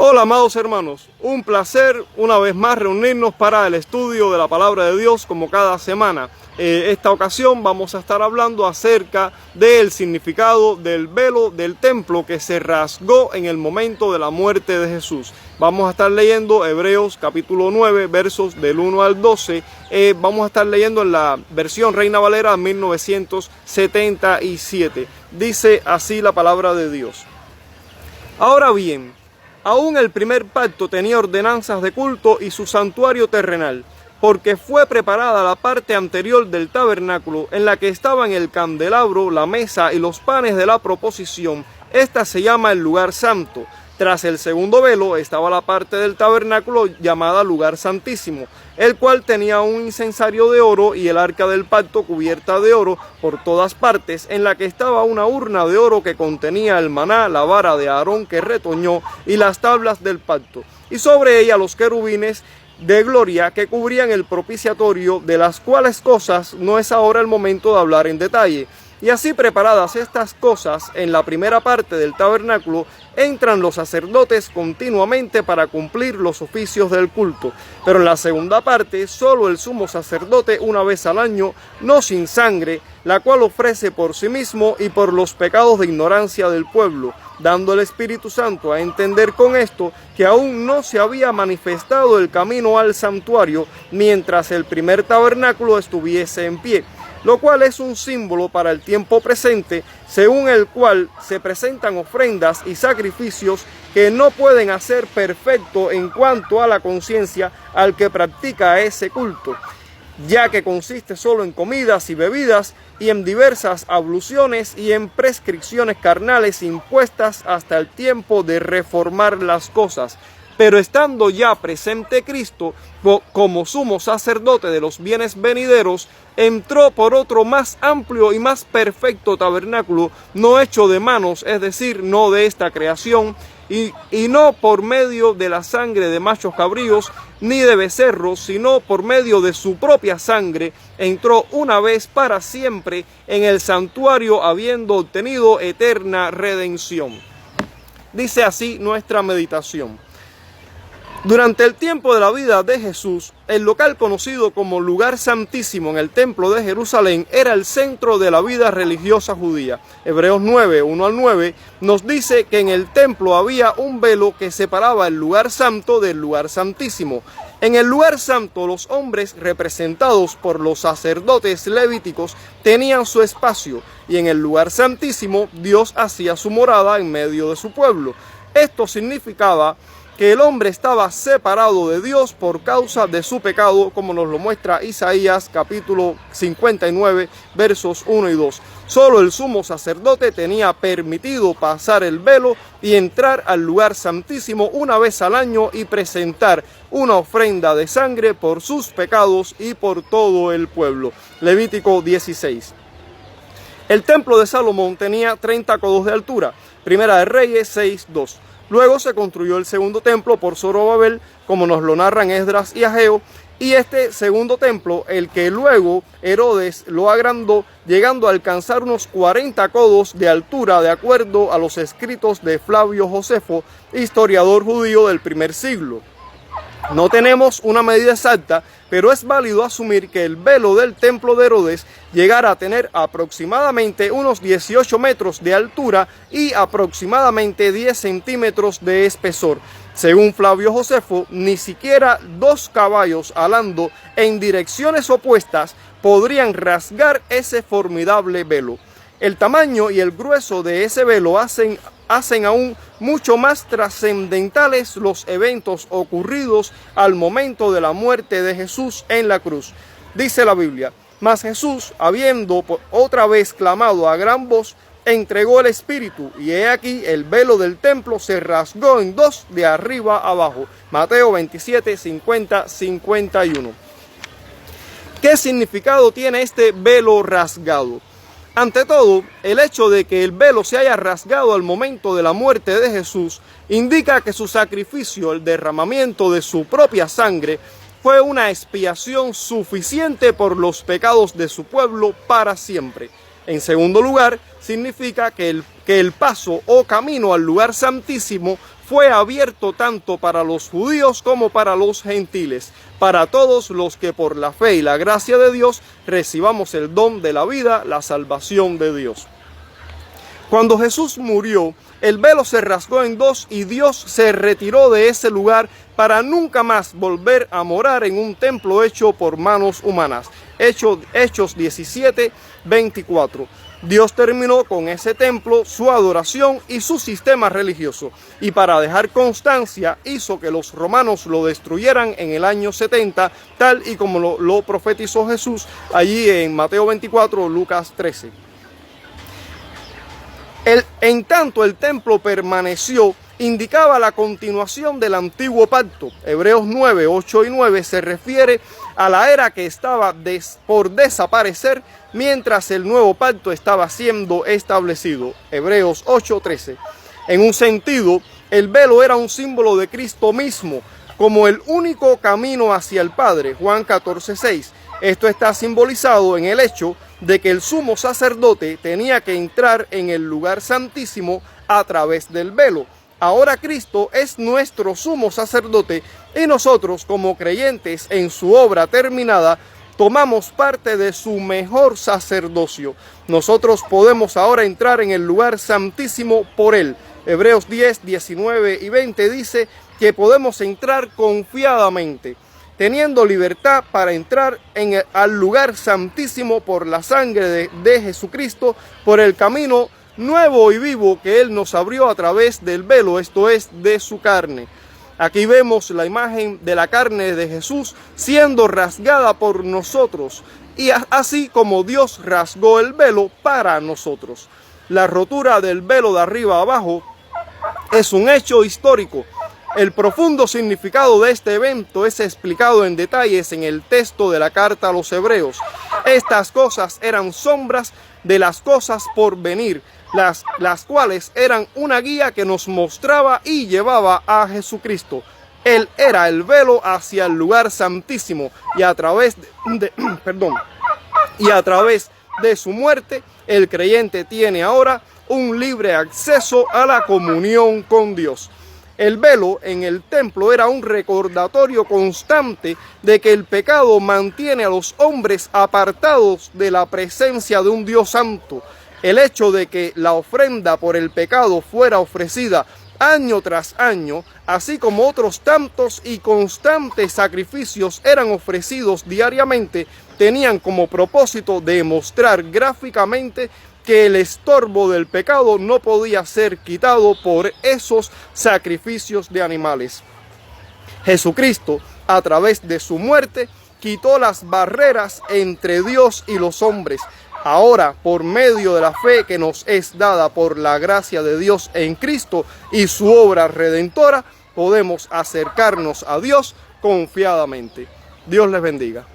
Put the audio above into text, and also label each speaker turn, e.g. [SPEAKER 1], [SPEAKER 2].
[SPEAKER 1] Hola amados hermanos, un placer una vez más reunirnos para el estudio de la palabra de Dios como cada semana. Esta ocasión vamos a estar hablando acerca del significado del velo del templo que se rasgó en el momento de la muerte de Jesús. Vamos a estar leyendo Hebreos capítulo 9 versos del 1 al 12. Vamos a estar leyendo en la versión Reina Valera 1977. Dice así la palabra de Dios. Ahora bien, aún el primer pacto tenía ordenanzas de culto y su santuario terrenal, porque fue preparada la parte anterior del tabernáculo, en la que estaban el candelabro, la mesa y los panes de la proposición. Esta se llama el lugar santo. Tras el segundo velo estaba la parte del tabernáculo llamada lugar santísimo, el cual tenía un incensario de oro y el arca del pacto cubierta de oro por todas partes, en la que estaba una urna de oro que contenía el maná, la vara de Aarón que retoñó y las tablas del pacto, y sobre ella los querubines de gloria que cubrían el propiciatorio, de las cuales cosas no es ahora el momento de hablar en detalle. Y así preparadas estas cosas, en la primera parte del tabernáculo entran los sacerdotes continuamente para cumplir los oficios del culto, pero en la segunda parte solo el sumo sacerdote una vez al año, no sin sangre, la cual ofrece por sí mismo y por los pecados de ignorancia del pueblo, dando el Espíritu Santo a entender con esto que aún no se había manifestado el camino al santuario mientras el primer tabernáculo estuviese en pie, lo cual es un símbolo para el tiempo presente, según el cual se presentan ofrendas y sacrificios que no pueden hacer perfecto en cuanto a la conciencia al que practica ese culto, ya que consiste solo en comidas y bebidas y en diversas abluciones y en prescripciones carnales impuestas hasta el tiempo de reformar las cosas. Pero estando ya presente Cristo como sumo sacerdote de los bienes venideros, entró por otro más amplio y más perfecto tabernáculo, no hecho de manos, es decir, no de esta creación, y no por medio de la sangre de machos cabríos, ni de becerros, sino por medio de su propia sangre, entró una vez para siempre en el santuario, habiendo obtenido eterna redención. Dice así nuestra meditación. Durante el tiempo de la vida de Jesús, el local conocido como lugar santísimo en el templo de Jerusalén era el centro de la vida religiosa judía. Hebreos 9, 1 al 9 nos dice que en el templo había un velo que separaba el lugar santo del lugar santísimo. En el lugar santo los hombres representados por los sacerdotes levíticos tenían su espacio, y en el lugar santísimo Dios hacía su morada en medio de su pueblo. Esto significaba que el hombre estaba separado de Dios por causa de su pecado, como nos lo muestra Isaías capítulo 59, versos 1 y 2. Solo el sumo sacerdote tenía permitido pasar el velo y entrar al lugar santísimo una vez al año y presentar una ofrenda de sangre por sus pecados y por todo el pueblo. Levítico 16. El templo de Salomón tenía 30 codos de altura. Primera de Reyes 6:2. Luego se construyó el segundo templo por Zorobabel, como nos lo narran Esdras y Ageo, y este segundo templo, el que luego Herodes lo agrandó, llegando a alcanzar unos 40 codos de altura, de acuerdo a los escritos de Flavio Josefo, historiador judío del primer siglo. No tenemos una medida exacta, pero es válido asumir que el velo del templo de Herodes llegara a tener aproximadamente unos 18 metros de altura y aproximadamente 10 centímetros de espesor. Según Flavio Josefo, ni siquiera 2 caballos alando en direcciones opuestas podrían rasgar ese formidable velo. El tamaño y el grueso de ese velo hacen aún mucho más trascendentales los eventos ocurridos al momento de la muerte de Jesús en la cruz. Dice la Biblia: mas Jesús, habiendo otra vez clamado a gran voz, entregó el Espíritu, y he aquí el velo del templo se rasgó en dos de arriba abajo. Mateo 27, 50, 51. ¿Qué significado tiene este velo rasgado? Ante todo, el hecho de que el velo se haya rasgado al momento de la muerte de Jesús indica que su sacrificio, el derramamiento de su propia sangre, fue una expiación suficiente por los pecados de su pueblo para siempre. En segundo lugar, significa que que el paso o camino al lugar santísimo fue abierto tanto para los judíos como para los gentiles, para todos los que por la fe y la gracia de Dios recibamos el don de la vida, la salvación de Dios. Cuando Jesús murió, el velo se rasgó en dos y Dios se retiró de ese lugar para nunca más volver a morar en un templo hecho por manos humanas. Hechos 17, 24. Dios terminó con ese templo, su adoración y su sistema religioso. Y para dejar constancia, hizo que los romanos lo destruyeran en el año 70, tal y como lo profetizó Jesús allí en Mateo 24, Lucas 13. En tanto el templo permaneció, indicaba la continuación del antiguo pacto. Hebreos 9, 8 y 9 se refiere a la era que estaba por desaparecer mientras el nuevo pacto estaba siendo establecido. Hebreos 8, 13. En un sentido, el velo era un símbolo de Cristo mismo, como el único camino hacia el Padre. Juan 14, 6. Esto está simbolizado en el hecho de que el sumo sacerdote tenía que entrar en el lugar santísimo a través del velo. Ahora Cristo es nuestro sumo sacerdote y nosotros, como creyentes en su obra terminada, tomamos parte de su mejor sacerdocio. Nosotros podemos ahora entrar en el lugar santísimo por él. Hebreos 10, 19 y 20 dice que podemos entrar confiadamente, teniendo libertad para entrar al lugar santísimo por la sangre de Jesucristo, por el camino nuevo y vivo que Él nos abrió a través del velo, esto es, de su carne. Aquí vemos la imagen de la carne de Jesús siendo rasgada por nosotros, y así como Dios rasgó el velo para nosotros. La rotura del velo de arriba a abajo es un hecho histórico. El profundo significado de este evento es explicado en detalles en el texto de la carta a los Hebreos. Estas cosas eran sombras de las cosas por venir, las cuales eran una guía que nos mostraba y llevaba a Jesucristo. Él era el velo hacia el lugar santísimo y a través de su muerte, el creyente tiene ahora un libre acceso a la comunión con Dios. El velo en el templo era un recordatorio constante de que el pecado mantiene a los hombres apartados de la presencia de un Dios santo. El hecho de que la ofrenda por el pecado fuera ofrecida año tras año, así como otros tantos y constantes sacrificios eran ofrecidos diariamente, tenían como propósito demostrar gráficamente que el estorbo del pecado no podía ser quitado por esos sacrificios de animales. Jesucristo, a través de su muerte, quitó las barreras entre Dios y los hombres. Ahora, por medio de la fe que nos es dada por la gracia de Dios en Cristo y su obra redentora, podemos acercarnos a Dios confiadamente. Dios les bendiga.